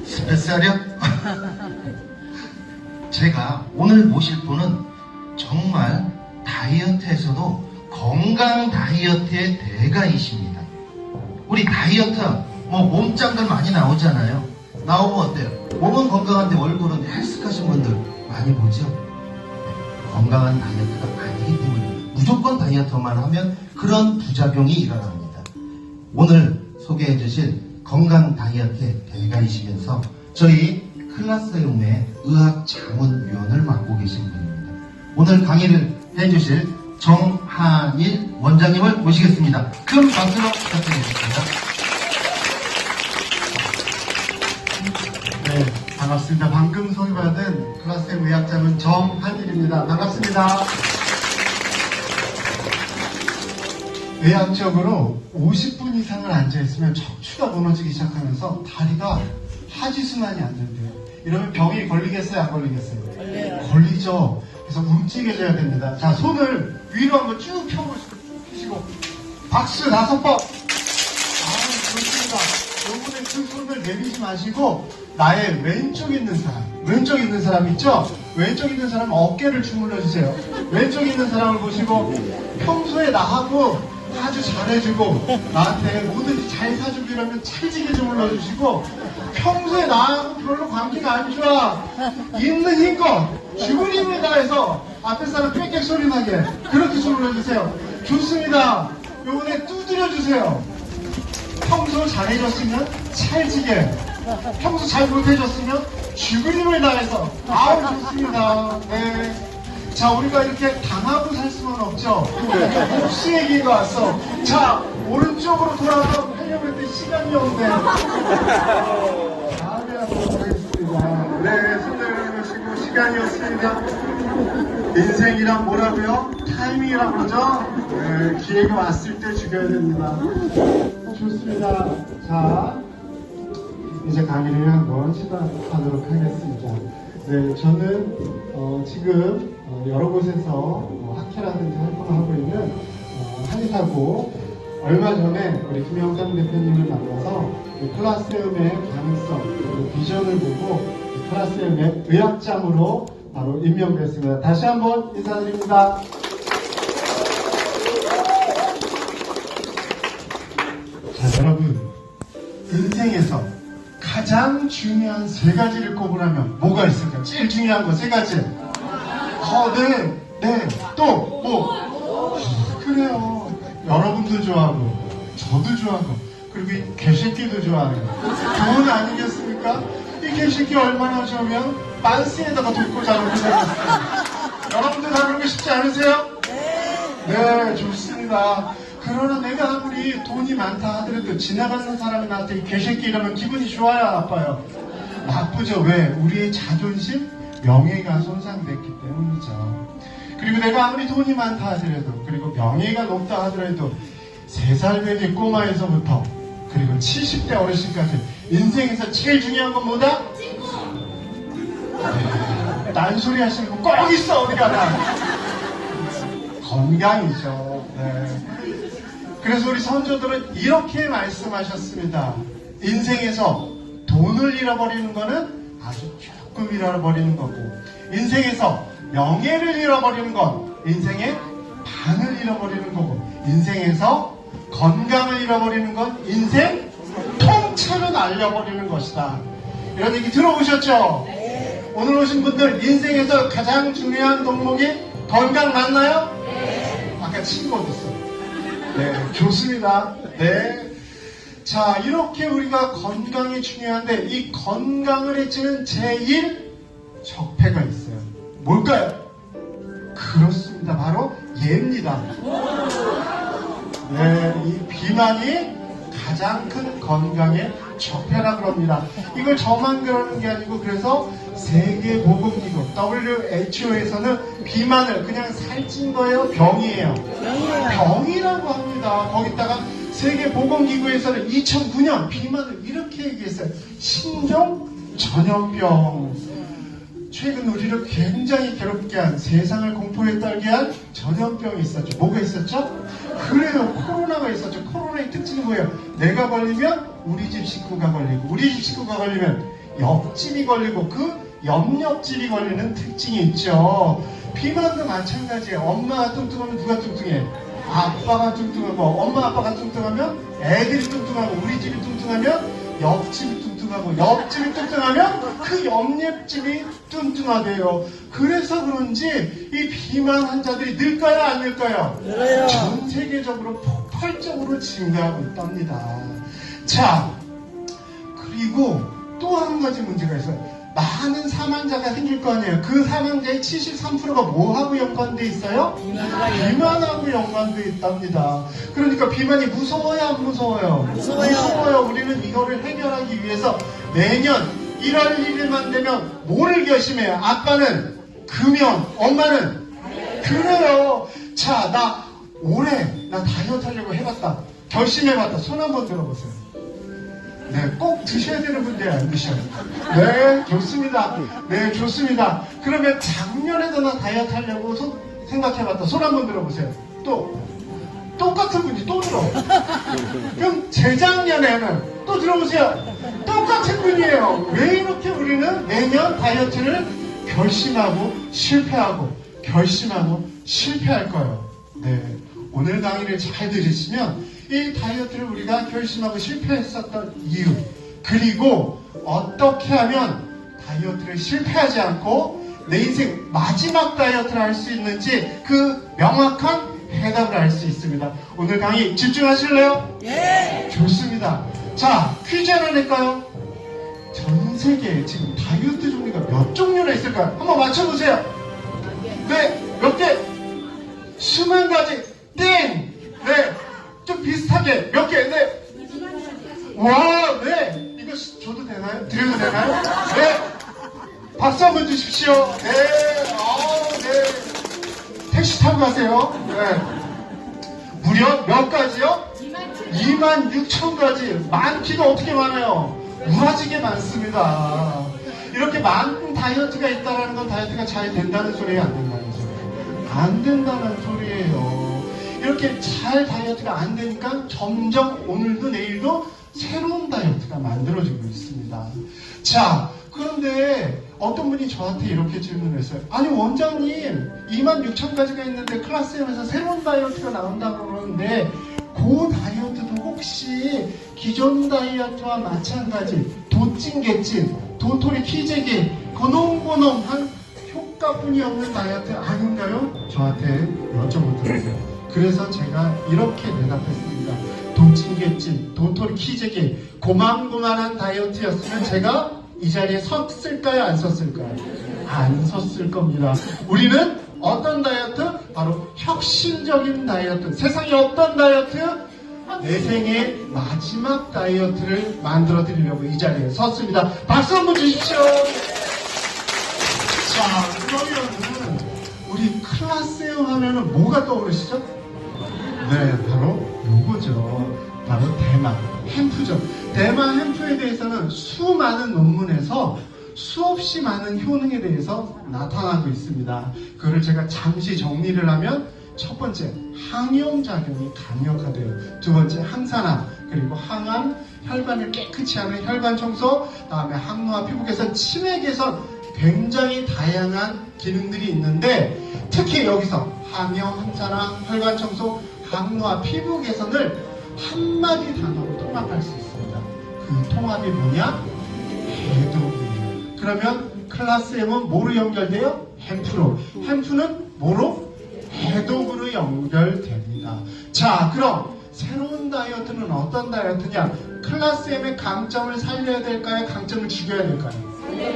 스페셜이요? 제가 오늘 모실 분은 정말 다이어트에서도 건강 다이어트의 대가이십니다. 우리 다이어트 뭐 몸짱들 많이 나오잖아요. 나오면 어때요? 몸은 건강한데 얼굴은 헬스하신 분들 많이 보죠? 네, 건강한 다이어트가 아니기 때문에 무조건 다이어트만 하면 그런 부작용이 일어납니다. 오늘 소개해 주실 건강 다이어트의 대가이시면서 저희 클라스룸의 의학자문위원을 맡고 계신 분입니다. 오늘 강의를 해주실 정한일 원장님을 모시겠습니다. 큰 박수로 부탁드리겠습니다. 네, 반갑습니다. 방금 소개받은 클라스룸 의학자문 정한일입니다. 반갑습니다. 의학적으로 50분 이상을 앉아있으면 척추가 무너지기 시작하면서 다리가 하지순환이 안 된대요. 이러면 병이 걸리겠어요? 안 걸리겠어요? 걸리죠. 그래서 움직여줘야 됩니다. 자, 손을 위로 한번 쭉 펴보시고, 쭉 펴시고, 박수 5번. 좋습니다. 요번에 그 손을 내리지 마시고, 나의 왼쪽 있는 사람 있죠? 왼쪽 있는 사람 어깨를 주물러 주세요. 왼쪽 있는 사람을 보시고, 평소에 나하고 아주 잘해주고 나한테 뭐든지 잘 사주고 이러면 찰지게 주물러 주시고, 평소에 나하고 별로 관계가 안 좋아 있는 힘껏 죽은 힘을 다해서 앞에 사람 꽥꽥 소리 나게 그렇게 주물러 주세요. 좋습니다. 요번에 두드려 주세요. 평소 잘해줬으면 찰지게, 평소 잘 못해줬으면 죽은 힘을 다해서. 아우, 좋습니다. 네. 자, 우리가 이렇게 당하고 살 수는 없죠. 혹시 얘기가 왔어. 자, 오른쪽으로 돌아서 하려고 했더니 시간이 없네. 다음에 한번 하겠습니다. 네, 손 내려놓으시고, 시간이 없습니다. 인생이란 뭐라고요? 타이밍이라고 그러죠? 네, 기회가 왔을 때 죽여야 됩니다. 좋습니다. 자, 이제 강의를 한번 시작하도록 하겠습니다. 네, 저는 지금 여러 곳에서 학회라든지 활동을 하고 있는 한의사고, 얼마 전에 우리 김영삼 대표님을 만나서 클라스룸의 가능성, 그리고 비전을 보고 클라스룸의 의학장으로 바로 임명됐습니다. 다시 한번 인사드립니다. 자, 여러분, 인생에서 가장 중요한 3가지를 꼽으라면 뭐가 있을까요? 제일 중요한 거 3가지. 네. 또 뭐? 그래요. 여러분도 좋아하고, 저도 좋아하고, 그리고 이 개새끼도 좋아하는 거. 좋은 아니겠습니까? 이 개새끼 얼마나 좋으면 만스에다가 돕고 자는 거잖아요. 여러분들 다 그런 거 쉽지 않으세요? 네, 좋습니다. 그러나 내가 아무리 돈이 많다 하더라도 지나가는 사람이 나한테 이 개새끼 이러면 기분이 좋아요, 나빠요? 나쁘죠. 왜? 우리의 자존심, 명예가 손상됐기 때문이죠. 그리고 내가 아무리 돈이 많다 하더라도, 그리고 명예가 높다 하더라도 3살 배기 꼬마에서부터 그리고 70대 어르신까지 인생에서 제일 중요한 건 뭐다? 네, 딴소리 하시는 거 꼭 있어, 어디 가나. 건강이죠. 네. 그래서 우리 선조들은 이렇게 말씀하셨습니다. 인생에서 돈을 잃어버리는 거는 아주 조금 잃어버리는 거고, 인생에서 명예를 잃어버리는 건 인생의 반을 잃어버리는 거고, 인생에서 건강을 잃어버리는 건 인생 통째로 날려버리는 것이다. 이런 얘기 들어보셨죠? 네. 오늘 오신 분들 인생에서 가장 중요한 덕목이 건강 맞나요? 네. 아까 친구 어딨어? 네, 좋습니다. 네. 자, 이렇게 우리가 건강이 중요한데 이 건강을 해치는 제1 적폐가 있어요. 뭘까요? 그렇습니다. 바로 예입니다. 네, 이 비만이 가장 큰 건강의 적폐라 그럽니다. 이걸 저만 그러는 게 아니고, 그래서 세계보건기구 WHO에서는 비만을 그냥 살찐 거예요? 병이에요? 병이라고 합니다. 거기다가 세계보건기구에서는 2009년 비만을 이렇게 얘기했어요. 신종 전염병. 최근 우리를 굉장히 괴롭게 한, 세상을 공포에 떨게 한 전염병이 있었죠. 뭐가 있었죠? 그래요, 코로나가 있었죠. 코로나의 특징이 뭐예요? 내가 걸리면 우리 집 식구가 걸리고, 우리 집 식구가 걸리면 옆집이 걸리고 그 옆집이 걸리는 특징이 있죠. 비만도 마찬가지예요. 엄마가 뚱뚱하면 누가 뚱뚱해? 아빠가 뚱뚱하고, 엄마 아빠가 뚱뚱하면 애들이 뚱뚱하고, 우리 집이 뚱뚱하면 옆집이 뚱뚱하고, 옆집이 뚱뚱하면 그 옆집이 뚱뚱하대요. 그래서 그런지 이 비만 환자들이 늘까요, 안 늘까요? 늘어요. 전 세계적으로 폭발적으로 증가하고 있답니다. 자, 그리고 또 한 가지 문제가 있어요. 많은 사망자가 생길 거 아니에요. 그 사망자의 73%가 뭐하고 연관돼 있어요? 비만하고 연관돼 있답니다. 그러니까 비만이 무서워요, 안 무서워요? 무서워요. 우리는 이거를 해결하기 위해서 매년 1월 1일만 되면 뭐를 결심해요? 아빠는 금연, 엄마는 그래요. 자, 나 올해 나 다이어트 하려고 해봤다. 결심해봤다. 손 한번 들어보세요. 네, 꼭 드셔야 되는 분들 안 드셔요. 네, 좋습니다. 네, 좋습니다. 그러면 작년에도 나 다이어트 하려고 생각해봤다. 손 한번 들어보세요. 또, 똑같은 분이 또 들어. 그럼 재작년에는 또 들어보세요. 똑같은 분이에요. 왜 이렇게 우리는 매년 다이어트를 결심하고 실패하고, 결심하고 실패할까요? 네, 오늘 강의를 잘 들으시면 이 다이어트를 우리가 결심하고 실패했었던 이유, 그리고 어떻게 하면 다이어트를 실패하지 않고 내 인생 마지막 다이어트를 할 수 있는지 그 명확한 해답을 알 수 있습니다. 오늘 강의 집중하실래요? 예. 좋습니다. 자, 퀴즈 하나 낼까요? 전 세계에 지금 다이어트 종류가 몇 종류나 있을까요? 한번 맞춰보세요. 네, 몇 개? 수만 가지. 땡! 네. 좀 비슷하게 몇 개? 네. 와, 네. 이거 줘도 되나요? 드려도 되나요? 네. 박수 한번 주십시오. 네. 네. 택시 타고 가세요. 네. 무려 몇 가지요? 26,000가지. 많기도 어떻게 많아요? 무아지게 많습니다. 이렇게 많은 다이어트가 있다는 건 다이어트가 잘 된다는 소리예요, 안 된다는 소리예요? 안 된다는 소리예요. 이렇게 잘 다이어트가 안 되니까 점점 오늘도 내일도 새로운 다이어트가 만들어지고 있습니다. 자, 그런데 어떤 분이 저한테 이렇게 질문을 했어요. 아니, 원장님 26,000가지가 있는데 클래스에서 새로운 다이어트가 나온다고 그러는데 그 다이어트도 혹시 기존 다이어트와 마찬가지 도찐개찐, 도토리 키재기, 고놈고놈한 효과뿐이 없는 다이어트 아닌가요? 저한테 여쭤보더라고요. 그래서 제가 이렇게 대답했습니다. 도찐개찐, 도토리 키재기, 고만고만한 다이어트였으면 제가 이 자리에 섰을까요? 안 섰을까요? 안 섰을 겁니다. 우리는 어떤 다이어트? 바로 혁신적인 다이어트. 세상에 없던 다이어트? 내 생의 마지막 다이어트를 만들어 드리려고 이 자리에 섰습니다. 박수 한번 주십시오. 자, 그러면은 우리 클라스에 하면은 뭐가 떠오르시죠? 네, 바로 요거죠. 바로 대마, 햄프죠. 대마 햄프에 대해서는 수많은 논문에서 수없이 많은 효능에 대해서 나타나고 있습니다. 그거를 제가 잠시 정리를 하면 첫 번째, 항염작용이 강력하대요. 두 번째, 항산화, 그리고 항암, 혈관을 깨끗이 하는 혈관 청소, 다음에 항노화, 피부 개선, 치매 개선, 굉장히 다양한 기능들이 있는데 특히 여기서 항염, 항산화, 혈관 청소, 항노화, 피부 개선을 한마디 단어로 통합할 수 있습니다. 그 통합이 뭐냐? 해독이에요. 그러면 클래스 M은 뭐로 연결돼요? 햄프로. 햄프는 뭐로? 해독으로 연결됩니다. 자, 그럼 새로운 다이어트는 어떤 다이어트냐? 클래스 M의 강점을 살려야 될까요? 강점을 죽여야 될까요?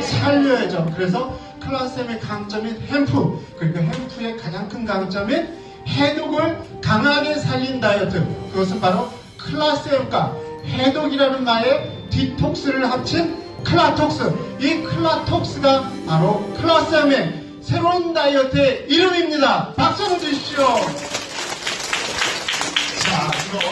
살려야죠. 그래서 클래스 M의 강점인 햄프, 그리고 햄프의 가장 큰 강점인 해독을 강하게 살린 다이어트, 그것은 바로 클래스 M과 해독이라는 말에 디톡스를 합친 클라톡스. 이 클라톡스가 바로 클래스 M의 새로운 다이어트의 이름입니다. 박수 한번 주십시오. 자, 그럼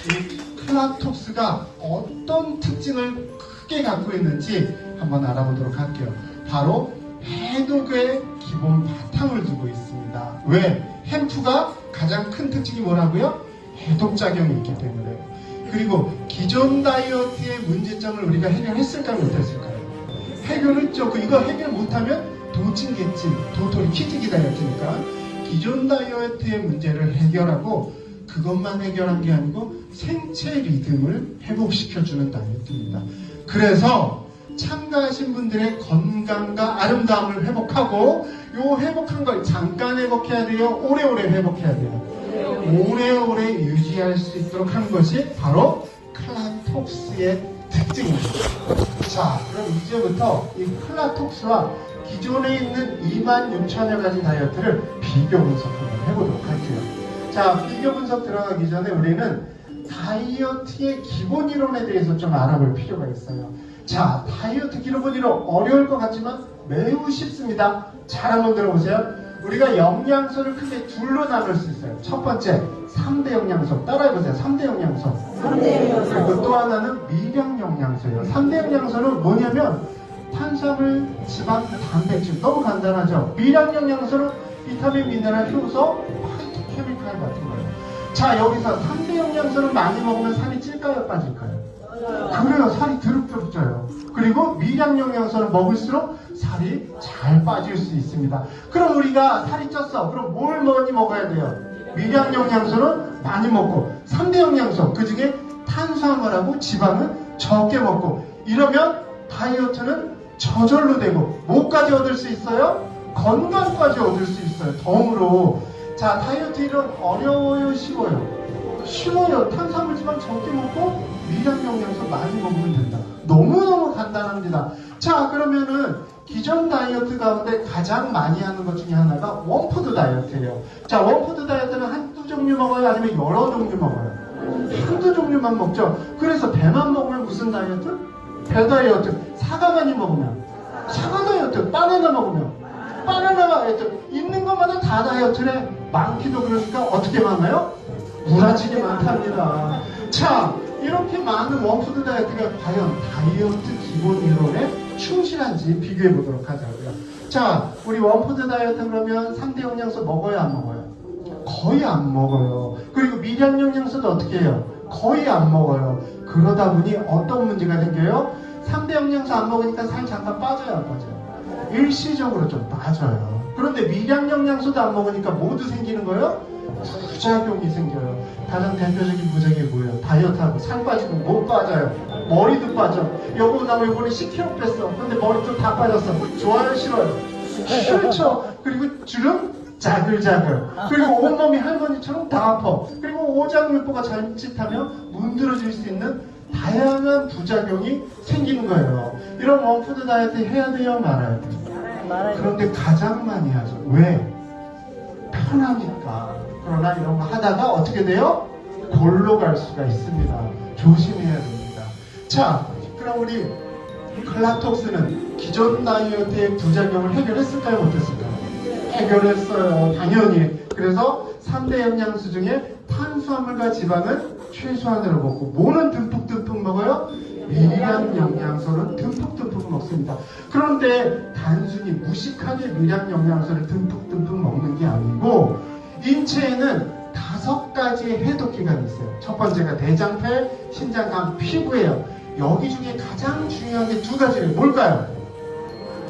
이 클라톡스가 어떤 특징을 크게 갖고 있는지 한번 알아보도록 할게요. 바로 해독의 기본 바탕을 두고 있습니다. 왜? 햄프가 가장 큰 특징이 뭐라고요? 해독작용이 있기 때문에. 그리고 기존 다이어트의 문제점을 우리가 해결했을까요? 못했을까요? 해결했죠. 이거 해결 못하면 도찐개찐, 도토리 키즈기 다이어트니까 기존 다이어트의 문제를 해결하고 그것만 해결한 게 아니고 생체 리듬을 회복시켜주는 다이어트입니다. 그래서 참가하신 분들의 건강과 아름다움을 회복하고 요 회복한 걸 잠깐 회복해야 돼요? 오래오래 회복해야 돼요? 오래오래 유지할 수 있도록 한 것이 바로 클라톡스의 특징입니다. 자, 그럼 이제부터 이 클라톡스와 기존에 있는 26,000여 가지 다이어트를 비교 분석 한번 해보도록 할게요. 자, 비교 분석 들어가기 전에 우리는 다이어트의 기본 이론에 대해서 좀 알아볼 필요가 있어요. 자, 다이어트 기본 이론 어려울 것 같지만 매우 쉽습니다. 잘 한번 들어보세요. 우리가 영양소를 크게 둘로 나눌 수 있어요. 첫 번째, 3대 영양소. 따라해보세요. 3대 영양소. 3대 영양소. 그리고 또 하나는 미량 영양소예요. 3대 영양소는 뭐냐면 탄수화물, 지방, 단백질. 너무 간단하죠? 미량 영양소는 비타민, 미네랄, 효소, 파이토케미칼 같은 거예요. 자, 여기서 3대 영양소를 많이 먹으면 살이 찔까요? 빠질까요? 그래요. 살이 드륵드륵 쪄요. 그리고 미량 영양소를 먹을수록 살이 잘 빠질 수 있습니다. 그럼 우리가 살이 쪘어. 그럼 뭘 많이 먹어야 돼요? 미량 영양소는 많이 먹고 3대 영양소, 그 중에 탄수화물하고 지방은 적게 먹고 이러면 다이어트는 저절로 되고 뭐까지 얻을 수 있어요? 건강까지 얻을 수 있어요. 덤으로. 자, 다이어트 이론 어려워요? 쉬워요? 쉬워요. 탄수화물 지방 적게 먹고 미량 영양소 많이 먹으면 된다. 너무너무 간단합니다. 자, 그러면은 기존 다이어트 가운데 가장 많이 하는 것 중에 하나가 원푸드 다이어트예요. 자, 원푸드 다이어트는 한두 종류 먹어요? 아니면 여러 종류 먹어요? 한두 종류만 먹죠. 그래서 배만 먹으면 무슨 다이어트? 배 다이어트. 사과 많이 먹으면 사과 다이어트. 바나나 먹으면 바나나 다이어트. 있는 것마다 다 다이어트래. 많기도 그러니까 어떻게 많아요? 무라지게 많답니다. 자, 이렇게 많은 원푸드 다이어트가 과연 다이어트 기본 이론에 충실한지 비교해 보도록 하자고요. 자, 우리 원푸드 다이어트 그러면 3대 영양소 먹어요, 안 먹어요? 거의 안 먹어요. 그리고 미량 영양소도 어떻게 해요? 거의 안 먹어요. 그러다 보니 어떤 문제가 생겨요? 3대 영양소 안 먹으니까 살 잠깐 빠져요, 안 빠져요? 일시적으로 좀 빠져요. 그런데 미량 영양소도 안 먹으니까 모두 생기는 거예요? 부작용이 생겨요. 가장 대표적인 부작용이 뭐예요? 다이어트하고 살 빠지고 못 빠져요. 머리도 빠져. 여보, 나 이번에 10kg 뺐어. 근데 머리도 다 빠졌어. 좋아요, 싫어요? 싫죠. 그리고 주름 자글자글. 그리고 온몸이 할머니처럼 다 아파. 그리고 오장육부가 자칫하면 문드러질 수 있는 다양한 부작용이 생기는 거예요. 이런 원푸드 다이어트 해야 돼요, 말아야 돼요? 그런데 가장 많이 하죠. 왜? 편하니까. 그러나 이런 거 하다가 어떻게 돼요? 골로 갈 수가 있습니다. 조심해야 됩니다. 자, 그럼 우리 클라톡스는 기존 다이어트의 부작용을 해결했을까요? 못했을까요? 해결했어요. 당연히. 그래서 3대 영양소 중에 탄수화물과 지방은 최소한으로 먹고 뭐는 듬뿍듬뿍 먹어요? 미량 영양소는 듬뿍듬뿍 먹습니다. 그런데 단순히 무식하게 미량 영양소를 듬뿍듬뿍 먹는 게 아니고 인체에는 5가지의 해독 기관이 있어요. 첫 번째가 대장폐, 신장관, 피부예요. 여기 중에 가장 중요한 게 2가지예요. 뭘까요?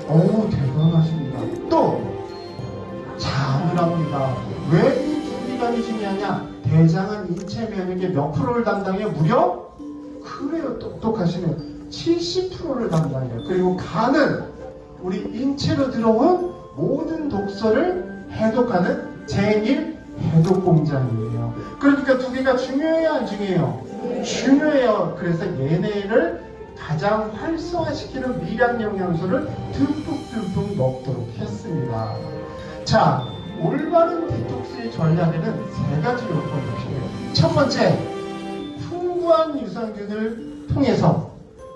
어우, 대단하십니다. 또 장이랍니다. 왜 이 2기관이 중요하냐? 대장은 인체 면역의 몇 프로를 담당해요? 무려? 그래요, 똑똑하시네요. 70%를 담당해요. 그리고 간은 우리 인체로 들어온 모든 독소를 해독하는 제1 해독 공장이에요. 그러니까 2개가 중요해요, 안 중요해요? 중요해요. 그래서 얘네를 가장 활성화시키는 미량 영양소를 듬뿍듬뿍 먹도록 했습니다. 자, 올바른 디톡스의 전략에는 3가지 요건이 필요해요. 첫 번째, 풍부한 유산균을 통해서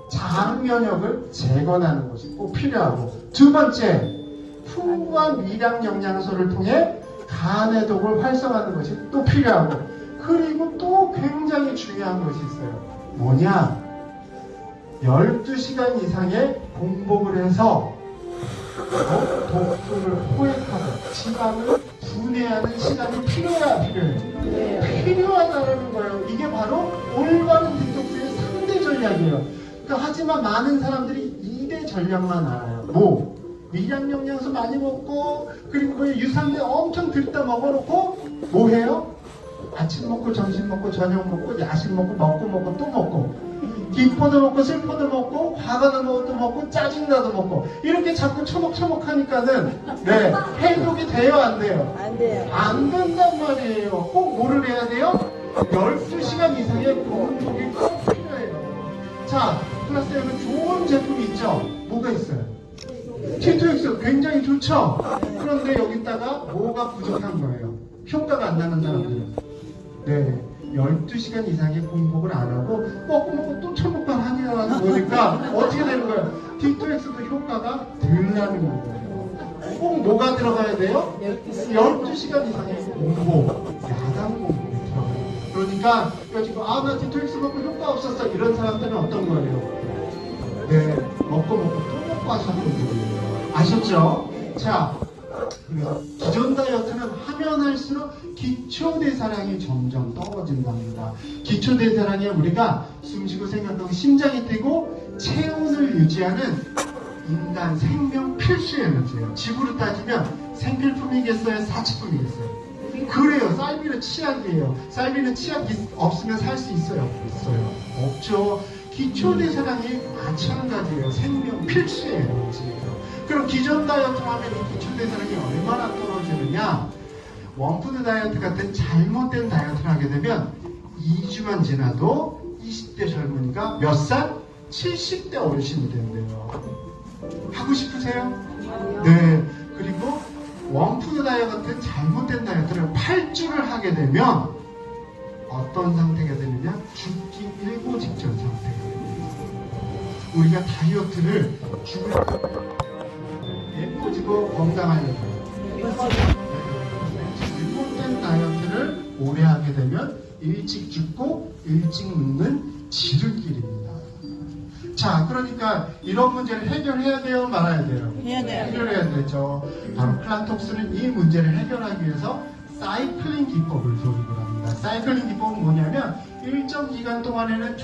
장 면역을 재건하는 것이 꼭 필요하고, 2번째, 풍부한 미량 영양소를 통해 간 해독을 활성화하는 것이 또 필요하고, 그리고 또 굉장히 중요한 것이 있어요. 뭐냐? 12시간 이상의 공복을 해서 독소를 포획하고 지방을 분해하는 시간이 필요해요. 필요하다는 거예요. 이게 바로 올바른 디톡스의 3대 전략이에요. 그러니까 하지만 많은 사람들이 2대 전략만 알아요. 뭐 미량 영양소 많이 먹고 그리고 뭐 유산균 엄청 들다 먹어놓고 뭐 해요? 아침 먹고 점심 먹고 저녁 먹고 야식 먹고 또 먹고 기뻐도 먹고 슬퍼도 먹고 화가 나는 것도 먹고 짜증나도 먹고 이렇게 자꾸 처먹처먹하니까는 네 해독이 돼요 안 돼요? 안 돼요. 안 된단 말이에요. 꼭 뭐를 해야 돼요? 12시간 이상의 공복이 꼭 필요해요. 자, 클래스 여러분 좋은 제품이 있죠? 뭐가 있어요? T2X 굉장히 좋죠? 그런데 여기다가 뭐가 부족한 거예요? 효과가 안 나는 사람들은 네 12시간 이상의 공복을 안 하고 먹고 또 처먹방 하냐 보니까 어떻게 되는 거예요? T2X도 효과가 덜 나는 거예요. 꼭 뭐가 들어가야 돼요? 12시간 이상의 공복, 야간 공복이 들어가요. 그러니까 지금 나 T2X 먹고 효과 없었어 이런 사람들은 어떤 거예요? 네, 먹고 또 먹고 하셨던 분이에요. 아셨죠? 자, 그래서 기존 다이어트는 하면 할수록 기초대사량이 점점 떨어진답니다. 기초대사량이 우리가 숨쉬고 생각하고 심장이 뛰고 체온을 유지하는 인간 생명 필수 에너지예요. 지구로 따지면 생필품이겠어요? 사치품이겠어요? 그래요. 쌀비는 치약이에요. 쌀비는 치약 없으면 살 수 있어요? 있어요. 없죠. 기초대사량이 마찬가지예요. 생명 필수 에너지예요. 그럼 기존 다이어트 하면 이 기초대사량이 얼마나 떨어지느냐? 원푸드 다이어트 같은 잘못된 다이어트를 하게 되면 2주만 지나도 20대 젊은이가 몇 살? 70대 어르신이 된대요. 하고 싶으세요? 네. 그리고 원푸드 다이어트 같은 잘못된 다이어트를 8주를 하게 되면 어떤 상태가 되느냐? 죽기 일보 직전 상태가 됩니다. 우리가 다이어트를 예뻐지고 건강하려고 잘못된 다이어트를 오래 하게 되면 일찍 죽고 일찍 늙는 지름길입니다. 자, 그러니까 이런 문제를 해결해야 돼요, 말아야 돼요? 해야 돼요. 해결해야 되죠. 바로 플란톡스는 이 문제를 해결하기 위해서 사이클링 기법을 도입을 합니다. 사이클링 기법은 뭐냐면 일정 기간 동안에는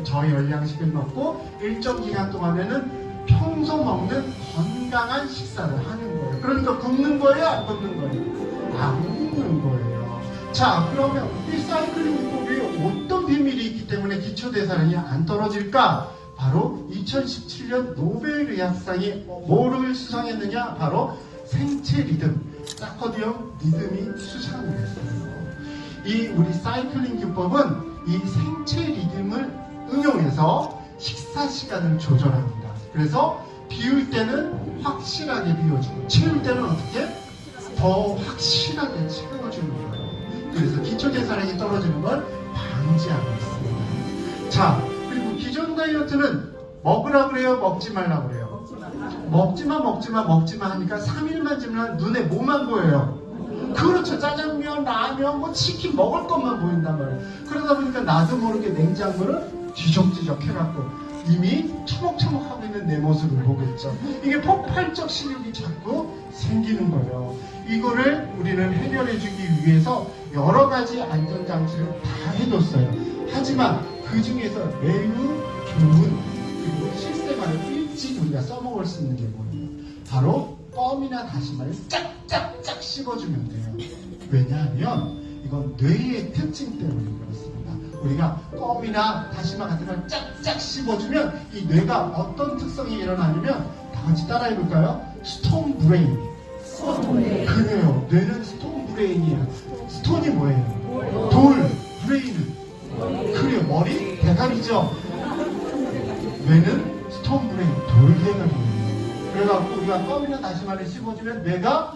저열량식을 먹고 일정 기간 동안에는 평소 먹는 건강한 식사를 하는 거예요. 그러니까 굶는 거예요? 안 굶는 거예요? 안 굶는 거예요. 자, 그러면 이 사이클링 기법이 어떤 비밀이 있기 때문에 기초대사량이 안 떨어질까? 바로 2017년 노벨의학상이 뭐를 수상했느냐? 바로 생체 리듬, 사커디언 리듬이 수상을 했어요. 이 우리 사이클링 기법은 이 생체 리듬을 응용해서 식사 시간을 조절합니다. 그래서 비울 때는 확실하게 비워주고 채울 때는 어떻게? 더 확실하게 채워주는 거예요. 그래서 기초대사량이 떨어지는 걸 방지하고 있습니다. 자, 그리고 기존 다이어트는 먹으라 그래요? 먹지 말라 그래요? 먹지마 하니까 3일만 지나면 눈에 뭐만 보여요? 그렇죠. 짜장면, 라면, 뭐 치킨 먹을 것만 보인단 말이에요. 그러다 보니까 나도 모르게 냉장고를 뒤적뒤적 해갖고 이미 처먹처먹하고 있는 내 모습을 보겠죠. 이게 폭발적 식욕이 자꾸 생기는 거예요. 이거를 우리는 해결해주기 위해서 여러 가지 안전장치를 다 해뒀어요. 하지만 그 중에서 매우 좋은 그리고 실생활을 일찍 우리가 써먹을 수 있는 게 뭐예요? 바로 껌이나 다시마를 짝짝짝 씹어주면 돼요. 왜냐하면 이건 뇌의 특징 때문에 그렇습니다. 우리가 껌이나 다시마 같은 걸 짝짝 씹어주면 이 뇌가 어떤 특성이 일어나냐면 다 같이 따라해볼까요? 스톤 브레인. 그래요. 뇌는 스톤 브레인이에요. 스톤이 뭐예요? 돌. 브레인은? 그래요. 머리? 대가리죠. 뇌는 스톤 브레인, 돌 대가리예요. 그래갖고 우리가 껌이나 다시마를 씹어주면 뇌가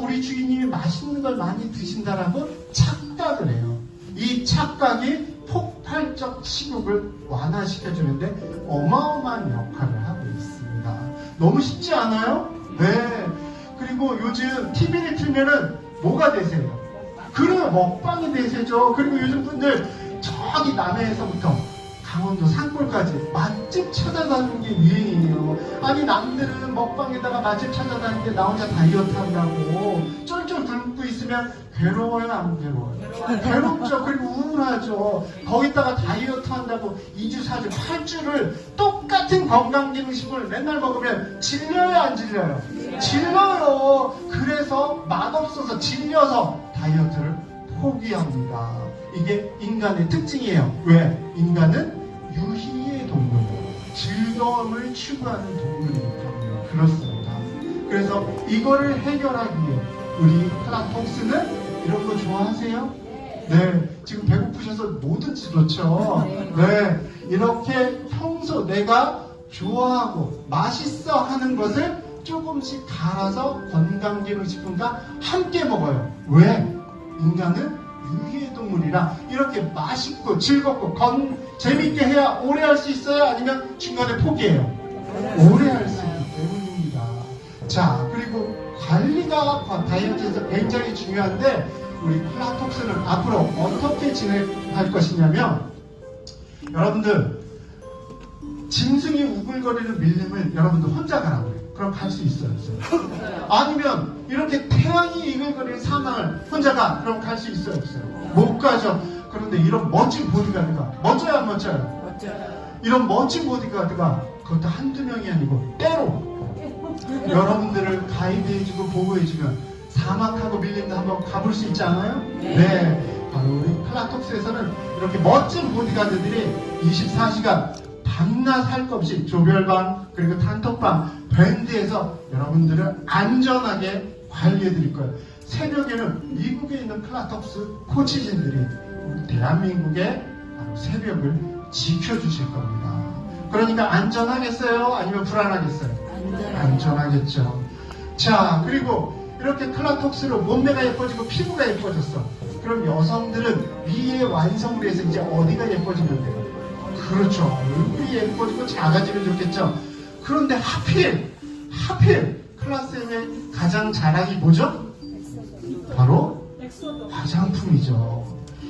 우리 주인님이 맛있는 걸 많이 드신다라고 착각을 해요. 이 착각이 폭발적 식욕을 완화시켜주는데 어마어마한 역할을 하고 있습니다. 너무 쉽지 않아요? 네. 그리고 요즘 TV를 틀면은 뭐가 대세요? 그래요. 먹방이 대세죠. 그리고 요즘 분들 저기 남해에서부터 강원도 산골까지 맛집 찾아다니는 게 유행이에요. 아니 남들은 먹방에다가 맛집 찾아다니는데 나 혼자 다이어트 한다고 쫄쫄 굶고 있으면 괴로워요 안 괴로워요? 괴롭죠. 그리고 우울하죠. 거기다가 다이어트 한다고 2주 4주 8주를 똑같은 건강기능식품을 맨날 먹으면 질려요 안 질려요? 질려요. 그래서 맛없어서 질려서 다이어트를 포기합니다. 이게 인간의 특징이에요. 왜? 인간은 유희의 동물, 즐거움을 추구하는 동물이기 때문에 그렇습니다. 그래서 이거를 해결하기 위해 우리 플라톡스는 이런 거 좋아하세요? 네, 지금 배고프셔서 뭐든지 좋죠. 네, 이렇게 평소 내가 좋아하고 맛있어 하는 것을 조금씩 갈아서 건강기능식품과 함께 먹어요. 왜? 인간은 유기의 동물이라 이렇게 맛있고 즐겁고 재밌게 해야 오래 할 수 있어요? 아니면 중간에 포기해요? 오래 할 수 있기 때문입니다. 자, 그리고 관리가 다이어트에서 굉장히 중요한데 우리 플라톡스는 앞으로 어떻게 진행할 것이냐면 여러분들 짐승이 우글거리는 밀림을 여러분들 혼자 가라고 해요. 그럼 갈 수 있어요? 없어요? 아니면 이렇게 태양이 이글거리는 사막을 혼자 가? 그럼 갈 수 있어요? 없어요? 못 가죠. 그런데 이런 멋진 보디가드가 멋져요 안 멋져요? 멋져요. 이런 멋진 보디가드가 그것도 한두 명이 아니고 때로 여러분들을 가이드해주고 보호해주면 사막하고 밀림도 한번 가볼 수 있지 않아요? 네. 바로 우리 플라톡스에서는 이렇게 멋진 보디가드들이 24시간 밤낮 할 것 없이 조별방 그리고 단톡방 밴드에서 여러분들을 안전하게 관리해 드릴 거예요. 새벽에는 미국에 있는 플라톡스 코치진들이 우리 대한민국의 새벽을 지켜주실 겁니다. 그러니까 안전하겠어요? 아니면 불안하겠어요? 안전하겠죠. 자, 그리고 이렇게 플라톡스로 몸매가 예뻐지고 피부가 예뻐졌어. 그럼 여성들은 미의 완성을 위해서 이제 어디가 예뻐지면 돼요? 그렇죠. 얼굴이 예뻐지고 작아지면 좋겠죠. 그런데 하필 클라스의 가장 자랑이 뭐죠? 바로 화장품이죠.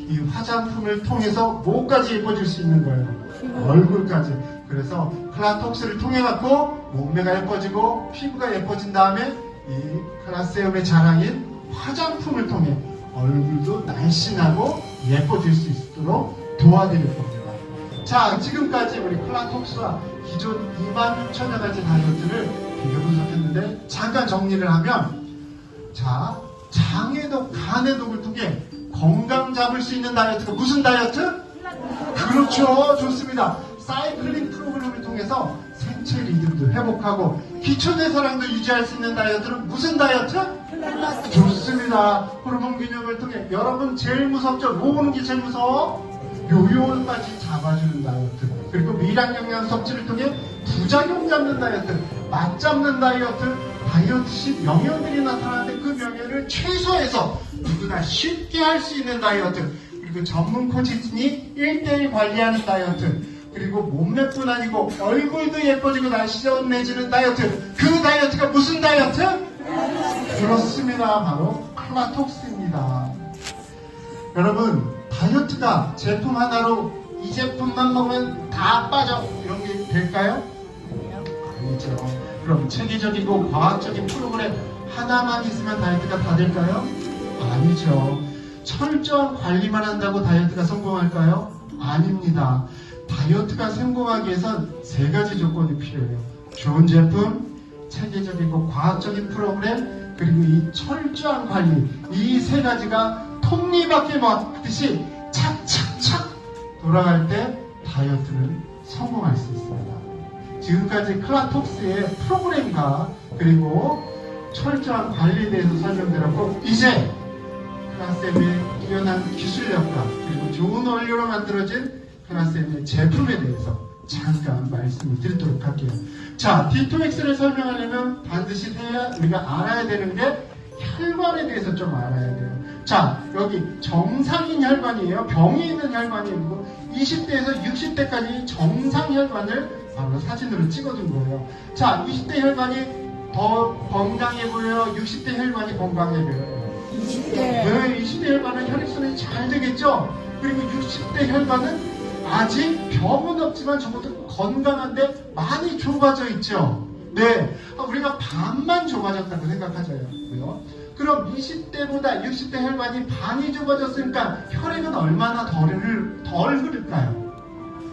이 화장품을 통해서 뭐까지 예뻐질 수 있는 거예요? 얼굴까지. 그래서 플라톡스를 통해 갖고 몸매가 예뻐지고 피부가 예뻐진 다음에 이 클라세움의 자랑인 화장품을 통해 얼굴도 날씬하고 예뻐질 수 있도록 도와드릴 겁니다. 자, 지금까지 우리 플라톡스와 기존 26,000여 가지 다이어트를 비교 분석했는데 잠깐 정리를 하면 자, 장에독, 간해독을 통해 건강 잡을 수 있는 다이어트가 무슨 다이어트? 그렇죠. 좋습니다. 사이클링 프로그램을 통해서 생체 리듬도 회복하고 기초대사량도 유지할 수 있는 다이어트는 무슨 다이어트? 좋습니다. 호르몬 균형을 통해 여러분 제일 무섭죠? 뭐 보는 게 제일 무서워? 요요까지 잡아주는 다이어트. 그리고 미량영양 섭취를 통해 부작용 잡는 다이어트, 맛 잡는 다이어트, 다이어트 시 명령들이 나타나는데 그 명령을 최소화해서 누구나 쉽게 할 수 있는 다이어트. 그리고 전문 코치진이 1대1 관리하는 다이어트. 그리고 몸매뿐 아니고 얼굴도 예뻐지고 날씬해지는 다이어트. 그 다이어트가 무슨 다이어트? 그렇습니다. 바로 플라톡스입니다. 여러분, 다이어트가 제품 하나로 이 제품만 먹으면 다 빠져 이런 게 될까요? 아니죠. 그럼 체계적이고 과학적인 프로그램 하나만 있으면 다이어트가 다 될까요? 아니죠. 철저한 관리만 한다고 다이어트가 성공할까요? 아닙니다. 다이어트가 성공하기 위해선 3가지 조건이 필요해요. 좋은 제품, 체계적이고 과학적인 프로그램, 그리고 이 철저한 관리. 이 3가지가 톱니바퀴 맞듯이 착착착 돌아갈 때 다이어트는 성공할 수 있습니다. 지금까지 플라톡스의 프로그램과 그리고 철저한 관리에 대해서 설명드렸고 이제 클라쌤의 뛰어난 기술력과 그리고 좋은 원료로 만들어진 클라쌤의 제품에 대해서 잠깐 말씀을 드리도록 할게요. 자, D2X를 설명하려면 반드시 우리가 알아야 되는 게 혈관에 대해서 좀 알아야 돼요. 자, 여기 정상인 혈관이에요. 병이 있는 혈관이 있고 20대에서 60대까지 정상 혈관을 바로 사진으로 찍어둔 거예요. 자, 20대 혈관이 더 건강해 보여요? 60대 혈관이 건강해 보여요? 20대. 네, 20대 혈관은 혈액순환이 잘 되겠죠? 그리고 60대 혈관은 아직 병은 없지만 적어도 건강한데 많이 좁아져 있죠? 네, 우리가 반만 좁아졌다고 생각하자고요. 그럼 20대보다 60대 혈관이 반이 좁아졌으니까 혈액은 얼마나 덜 흐를까요?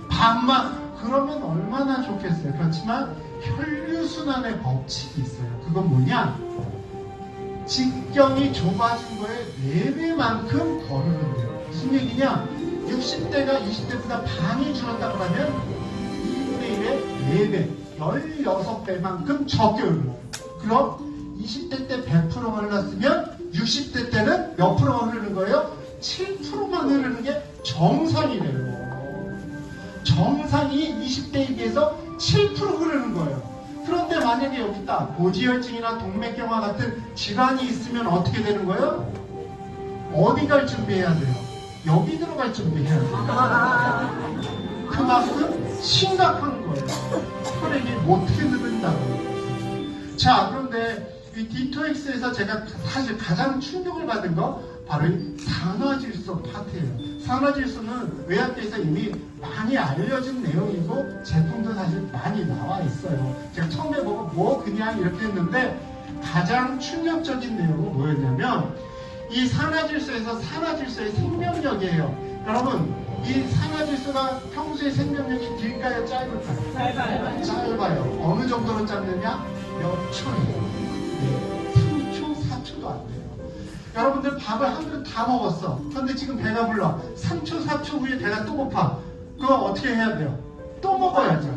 반만. 그러면 얼마나 좋겠어요. 그렇지만 혈류순환의 법칙이 있어요. 그건 뭐냐? 직경이 좁아진 거에 4배만큼 더 흐른대요. 무슨 얘기냐? 60대가 20대보다 반이 줄었다고 하면 2분의 1의 4배, 16배만큼 적게 흘러요. 그럼 20대 때 100%가 흘렀으면 60대 때는 몇 프로가 흐르는 거예요? 7%만 흐르는 게 정상이래요. 정상이 20대에 비해서 7% 흐르는 거예요. 그런데 만약에 여기다 고지혈증이나 동맥경화 같은 질환이 있으면 어떻게 되는 거예요? 어디 갈 준비해야 돼요? 여기 들어갈 준비해야 돼요. 그만큼 심각한 거예요. 혈액이 못 흐른다고. 자, 그런데 이 D2X에서 제가 사실 가장 충격을 받은 거 바로 이 산화질소 파트예요. 산화질소는 의학계에서 이미 많이 알려진 내용이고 제품도 사실 많이 나와 있어요. 제가 처음에 보고 뭐 그냥 이렇게 했는데 가장 충격적인 내용은 뭐였냐면 이 산화질소에서 산화질소의 생명력이에요. 여러분, 이 산화질소가 평소에 생명력이 길까요? 짧을까요? 짧아요. 짧아요. 어느 정도로 짧느냐? 몇 초예요. 네, 3초, 4초도 안 돼요. 여러분들 밥을 한 그릇 다 먹었어. 그런데 지금 배가 불러. 3초, 4초 후에 배가 또 고파. 그거 어떻게 해야 돼요? 또 먹어야죠.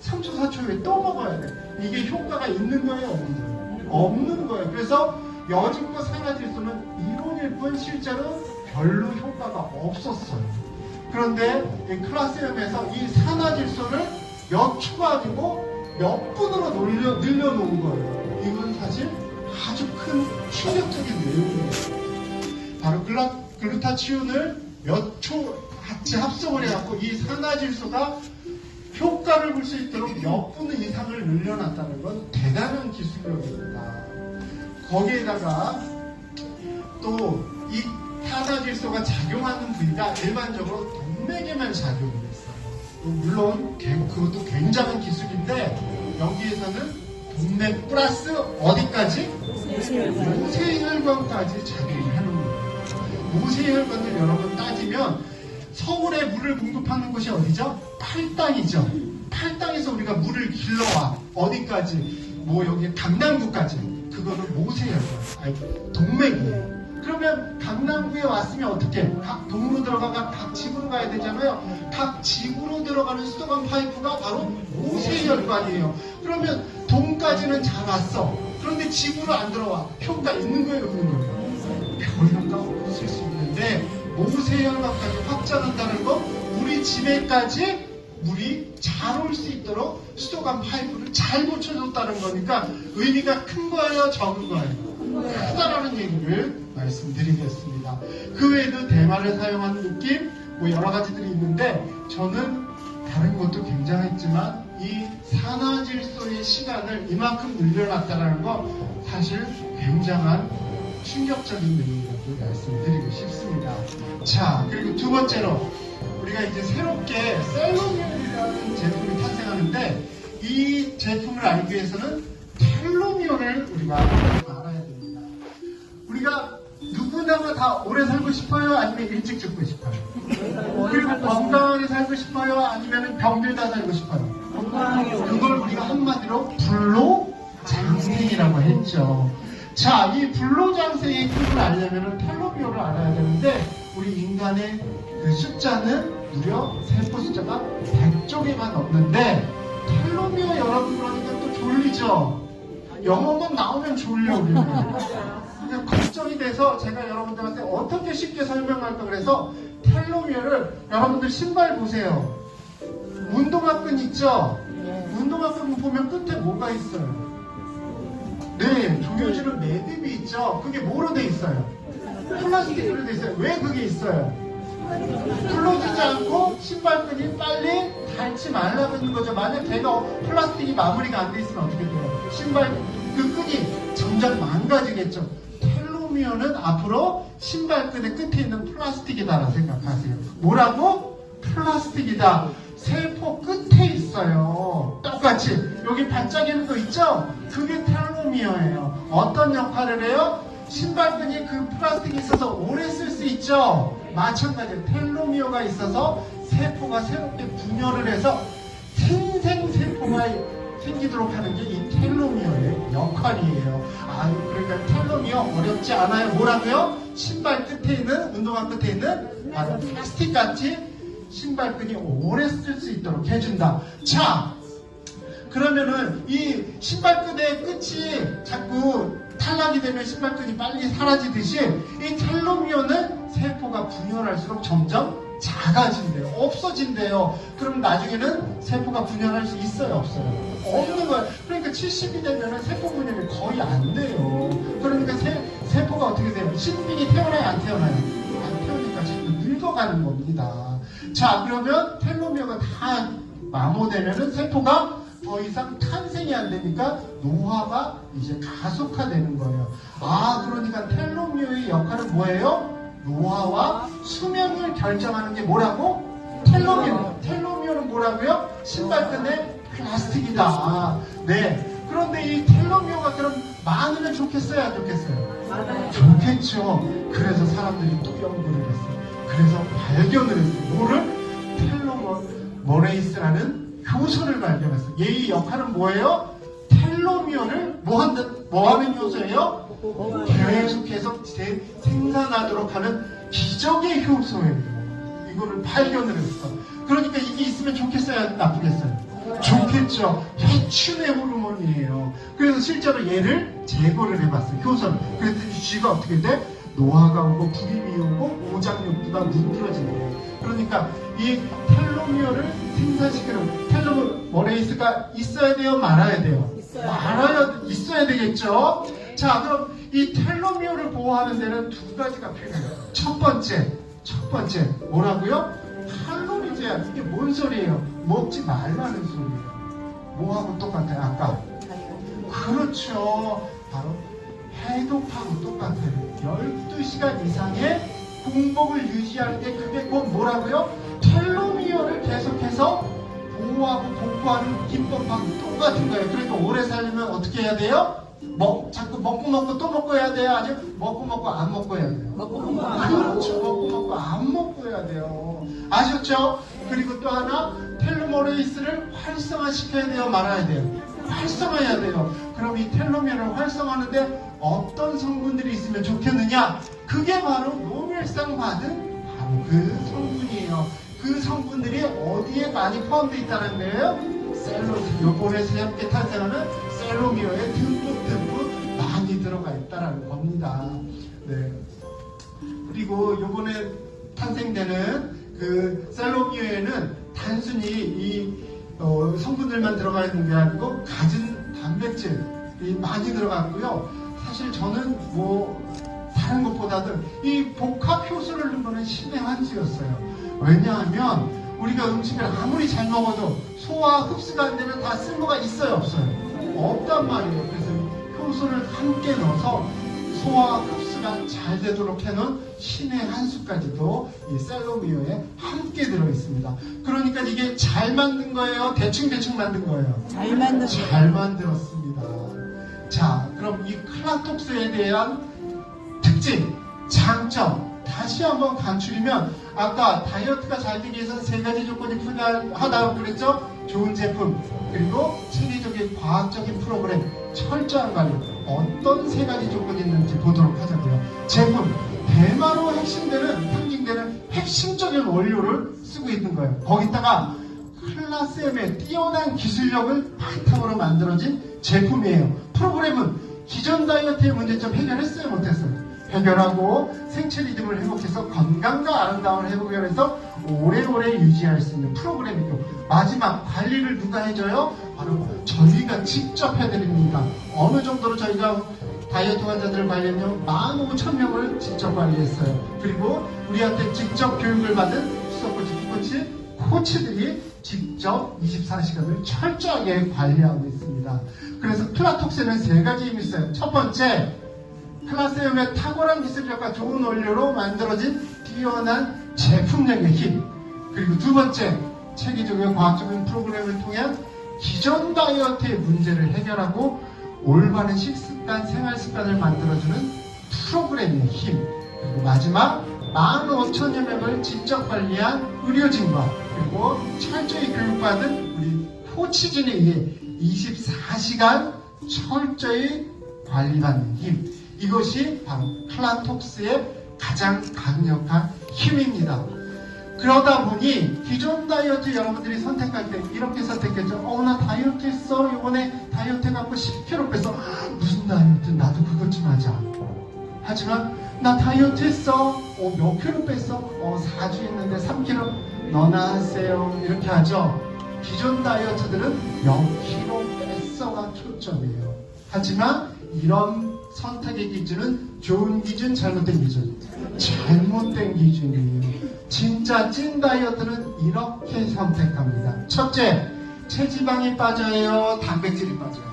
3초, 4초 후에 또 먹어야 돼. 이게 효과가 있는 거예요? 없는 거예요? 없는 거예요. 그래서 여진과 산화질소는 이론일 뿐 실제로 별로 효과가 없었어요. 그런데 이 클라시엄에서 이 산화질소를 몇 초 가지고 몇 분으로 늘려놓은 거예요. 이건 사실 아주 큰 충격적인 내용이에요. 바로 글루타치온을 몇 초 같이 합성을 해갖고 이 산화질소가 효과를 볼 수 있도록 몇 분 이상을 늘려놨다는 건 대단한 기술력입니다. 거기에다가 또 이 산화질소가 작용하는 부위가 일반적으로 동맥에만 작용을 했어요. 물론 그것도 굉장한 기술인데 여기에서는 동맥 플러스 어디까지? 모세혈관까지 작용하는 거예요. 모세혈관을 여러분 따지면 서울에 물을 공급하는 곳이 어디죠? 팔당이죠. 팔당에서 우리가 물을 길러와 어디까지? 뭐 여기 강남구까지. 그거는 모세혈관, 아니 동맥이에요. 그러면 강남구에 왔으면 어떻게? 각 동으로 들어가가 각 집으로 가야 되잖아요. 각 집으로 들어가는 수도관 파이프가 바로 모세혈관이에요. 그러면 동까지는 잘 왔어. 그런데 집으로 안 들어와. 효과 있는 거예요, 없는 거예요? 별 효과 없을 수 있는데 모세혈관까지 확장한다는 건 우리 집에까지 물이 잘 올 수 있도록 수도관 파이프를 잘 붙여줬다는 거니까 의미가 큰 거예요, 적은 거예요? 크다라는 얘기를 말씀드리겠습니다. 그 외에도 대마를 사용하는 느낌, 뭐 여러 가지들이 있는데 저는 다른 것도 굉장했지만 이 산화질소의 시간을 이만큼 늘려놨다는 거 사실 굉장한 충격적인 내용이라고 말씀드리고 싶습니다. 자, 그리고 두 번째로 우리가 이제 새롭게 셀로미온이라는 제품이 탄생하는데 이 제품을 알기 위해서는 텔로미온을 우리가 알아야 됩니다. 우리가 누구나 다 오래 살고 싶어요? 아니면 일찍 죽고 싶어요? 그리고 건강하게 살고 싶어요? 아니면 병들다 살고 싶어요? 그걸 우리가 한마디로 불로장생이라고 했죠. 자, 이 불로장생의 뜻을 알려면 텔로미어를 알아야 되는데 우리 인간의 그 숫자는 무려 세포 숫자가 100쪽에만 없는데 텔로미어 여러분 그러니까 또 졸리죠? 영어만 나오면 졸려 우리는. 그냥 걱정이 돼서 제가 여러분들한테 어떻게 쉽게 설명할까 그래서 텔로미어를 여러분들 신발 보세요. 운동화끈 있죠? 운동화끈 보면 끝에 뭐가 있어요? 네, 조여주는 매듭이 있죠? 그게 뭐로 돼 있어요? 플라스틱으로 돼 있어요. 왜 그게 있어요? 풀어지지 않고 신발끈이 빨리 닳지 말라고 있는 거죠. 만약 걔가 플라스틱이 마무리가 안 돼 있으면 어떻게 돼요? 신발 그 끈이 점점 망가지겠죠. 텔로미어는 앞으로 신발끈의 끝에 있는 플라스틱이다라고 생각하세요. 뭐라고? 플라스틱이다. 세포 끝에 있어요. 있어요. 똑같이 여기 반짝이는 거 있죠? 그게 텔로미어예요. 어떤 역할을 해요? 신발끈이 그 플라스틱이 있어서 오래 쓸 수 있죠? 마찬가지로 텔로미어가 있어서 세포가 새롭게 분열을 해서 생생세포가 생기도록 하는 게 이 텔로미어의 역할이에요. 아, 그러니까 텔로미어 어렵지 않아요. 뭐라고요? 신발 끝에 있는, 운동화 끝에 있는 바로 플라스틱 같이 신발끈이 오래 쓸 수 있도록 해준다. 자, 그러면은 이 신발끈의 끝이 자꾸 탈락이 되면 신발끈이 빨리 사라지듯이 이 텔로미어는 세포가 분열할수록 점점 작아진대요. 없어진대요. 그럼 나중에는 세포가 분열할 수 있어요? 없어요? 없는 거예요. 그러니까 70이 되면은 세포 분열이 거의 안 돼요. 그러니까 세포가 어떻게 돼요? 신빙이 태어나요? 안 태어나요? 안 태어니까 자꾸 늙어가는 겁니다. 자, 그러면 텔로미어가 다 마모되면은 세포가 더 이상 탄생이 안 되니까 노화가 이제 가속화되는 거예요. 아, 그러니까 텔로미어의 역할은 뭐예요? 노화와 수명을 결정하는 게 뭐라고? 텔로미어. 텔로미어는 뭐라고요? 신발끈의 플라스틱이다. 네. 그런데 이 텔로미어가 그럼 많으면 좋겠어요? 안 좋겠어요? 좋겠죠. 그래서 사람들이 또 연구를 했어요. 그래서 발견을 했어요. 뭐를? 텔로머레이스라는 효소를 발견했어요. 얘의 역할은 뭐예요? 텔로미어를 뭐 하는 효소예요? 계속해서 생산하도록 하는 기적의 효소예요. 이거를 발견을 했어. 그러니까 이게 있으면 좋겠어요? 나쁘겠어요? 좋겠죠. 해충의 호르몬이에요. 그래서 실제로 얘를 제거를 해봤어요. 효소를. 그랬더니 쥐가 어떻게 돼? 노화가 오고 불임이 오고 오장육부가 문드러진대요. 그러니까 이 텔로미어를 생산시키는 텔로머레이스가 있어야 돼요? 말아야 돼요? 있어야 되겠죠? 자, 그럼 이 텔로미어를 보호하는 데는 두 가지가 필요해요. 첫 번째 뭐라고요? 칼로리 제한. 이게 뭔 소리예요? 먹지 말라는 소리예요. 뭐하고 똑같아요? 아까 그렇죠. 바로 해독하고 똑같아요. 12시간 이상의 공복을 유지하는 게 그게 곧 뭐라고요? 텔로미어를 계속해서 보호하고 복구하는 기법하고 똑같은 거예요. 그러니까 오래 살려면 어떻게 해야 돼요? 자꾸 먹고 또 먹고 해야 돼요? 아니면 먹고 안 먹고 해야 돼요? 그렇죠. 먹고 안 먹고 해야 돼요. 아셨죠? 그리고 또 하나, 텔로머레이스를 활성화시켜야 돼요? 말아야 돼요? 활성화해야 돼요. 그럼 이 텔로미어를 활성화하는데 어떤 성분들이 있으면 좋겠느냐? 그게 바로 노벨상 받은 바로 그 성분이에요. 그 성분들이 어디에 많이 포함되어 있다는 거예요? 셀룰로스, 요번에 새롭게 탄생하는 셀로미어에 듬뿍 많이 들어가 있다는 겁니다. 네. 그리고 요번에 탄생되는 그 셀로미어에는 단순히 이 성분들만 들어가 있는 게 아니고 갖은 단백질이 많이 들어갔고요. 사실 저는 다른 것보다도 이 복합 효소를 넣은 거는 신의 한 수였어요. 왜냐하면 우리가 음식을 아무리 잘 먹어도 소화 흡수가 안 되면 다 쓸모가 있어요? 없어요? 없단 말이에요. 그래서 효소를 함께 넣어서 소화 흡수가 잘 되도록 해놓은 신의 한 수까지도 이 셀로미어에 함께 들어있습니다. 그러니까 이게 잘 만든 거예요? 대충 만든 거예요? 잘 만들었습니다. 자, 그럼 이 클라톡스에 대한 특징, 장점 다시 한번 간추리면, 아까 다이어트가 잘 되기 위해서는 세 가지 조건이 필요하다고 그랬죠? 좋은 제품, 그리고 체계적인 과학적인 프로그램, 철저한 관리. 어떤 세 가지 조건이 있는지 보도록 하자고요. 제품, 대마로 상징되는 핵심적인 원료를 쓰고 있는 거예요. 거기다가 클래스 M의 뛰어난 기술력을 바탕으로 만들어진 제품이에요. 프로그램은 기존 다이어트의 문제점 해결했어요? 못했어요? 해결하고 생체 리듬을 회복해서 건강과 아름다움을 회복해서 오래오래 유지할 수 있는 프로그램이고, 마지막 관리를 누가 해줘요? 바로 저희가 직접 해드립니다. 어느 정도로 저희가 다이어트 환자들을 관리하면 15,000명을 직접 관리했어요. 그리고 우리한테 직접 교육을 받은 코치들이 직접 24시간을 철저하게 관리하고 있습니다. 그래서 클라톡스에는 세 가지 힘이 있어요. 첫 번째, 클라스엠의 탁월한 기술력과 좋은 원료로 만들어진 뛰어난 제품력의 힘. 그리고 두 번째, 체계적이고 과학적인 프로그램을 통해 기존 다이어트의 문제를 해결하고 올바른 식습관, 생활습관을 만들어주는 프로그램의 힘. 그리고 마지막 15,000여 명을 직접 관리한 의료진과 그리고 철저히 교육받은 우리 코치진에 의해 24시간 철저히 관리받는 힘. 이것이 바로 클라톡스의 가장 강력한 힘입니다. 그러다 보니 기존 다이어트 여러분들이 선택할 때 이렇게 선택했죠. 나 다이어트 했어. 이번에 다이어트 해갖고 10kg 뺐어. 무슨 다이어트? 나도 그것 좀 하자. 하지만 나 다이어트 했어. 몇 킬로 뺐어? 4주 했는데 3kg. 너나 하세요. 이렇게 하죠. 기존 다이어트들은 몇 킬로 뺐어가 초점이에요. 하지만 이런 선택의 기준은 좋은 기준, 잘못된 기준. 잘못된 기준이에요. 진짜 찐 다이어트는 이렇게 선택합니다. 첫째, 체지방이 빠져요? 단백질이 빠져요?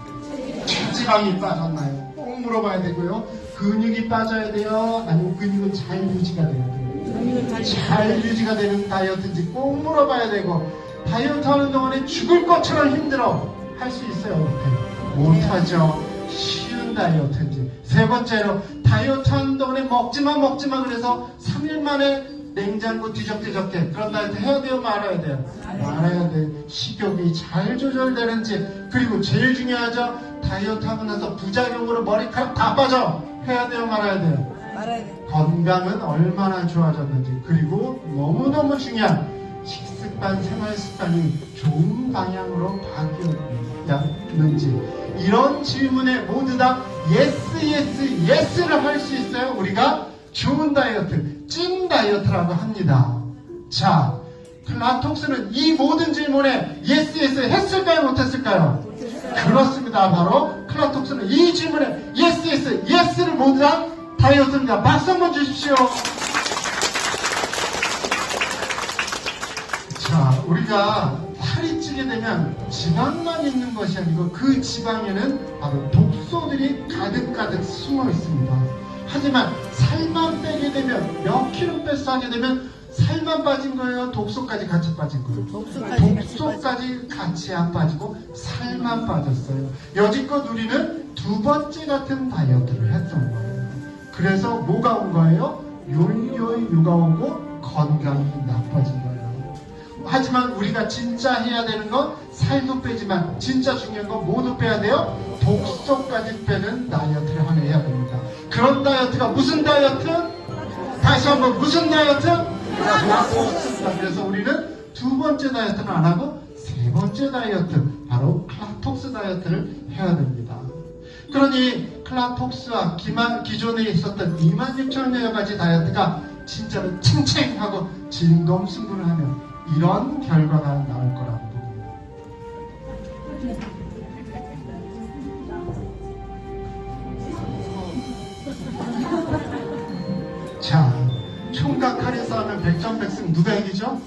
체지방이 빠졌나요? 꼭 물어봐야 되고요. 근육이 빠져야 돼요? 아니면 근육은 잘 유지가 돼야 돼요? 잘 유지가 되는 다이어트인지 꼭 물어봐야 되고, 다이어트 하는 동안에 죽을 것처럼 힘들어 할 수 있어요? 못하죠. 쉬운 다이어트인지. 세 번째로, 다이어트 하는 동안에 먹지마 그래서 3일 만에 냉장고 뒤적뒤적해. 그런 다이어트 해야 돼요? 말아야 돼요? 말아야 돼. 식욕이 잘 조절되는지. 그리고 제일 중요하죠. 다이어트 하고 나서 부작용으로 머리카락 다 빠져. 해야 돼요? 말아야 돼요? 말아야 돼요. 건강은 얼마나 좋아졌는지. 그리고 너무너무 중요한 식습관, 생활습관이 좋은 방향으로 바뀌었는지. 이런 질문에 모두 다 예스를 할 수 있어요. 우리가 좋은 다이어트, 찐 다이어트라고 합니다. 자, 클라톡스는 이 모든 질문에 예스 했을까요? 못했을까요? 그렇습니다. 바로 클라톡스는 이 질문에 예스를 모두 다 다이어트입니다. 박수 한번 주십시오. 자, 우리가 살이 찌게 되면 지방만 있는 것이 아니고 그 지방에는 바로 독소들이 가득 숨어 있습니다. 하지만 살만 빼게 되면 몇 킬로 뺐어 하게 되면 살만 빠진 거예요? 독소까지 같이 빠진 거예요? 독소까지 같이 안 빠지고 살만 빠졌어요. 여지껏 우리는 두 번째 같은 다이어트를 했던 거예요. 그래서 뭐가 온 거예요? 요요요가 오고 건강이 나빠진 거예요. 하지만 우리가 진짜 해야 되는 건 살도 빼지만 진짜 중요한 건 뭐도 빼야 돼요? 독소까지 빼는 다이어트를 해야 됩니다. 그런 다이어트가 무슨 다이어트? 다시 한번 무슨 다이어트? 클라톡스입니다. 그래서 우리는 두 번째 다이어트는 안 하고 세 번째 다이어트, 바로 클라톡스 다이어트를 해야 됩니다. 그러니 클라톡스와 기존에 있었던 26,000여 가지 다이어트가 진짜로 칭칭하고 진검승부를 하면 이런 결과가 나올 거라고 봅니다. 자, 총각 할인 싸우면 백전백승 누가 이기죠?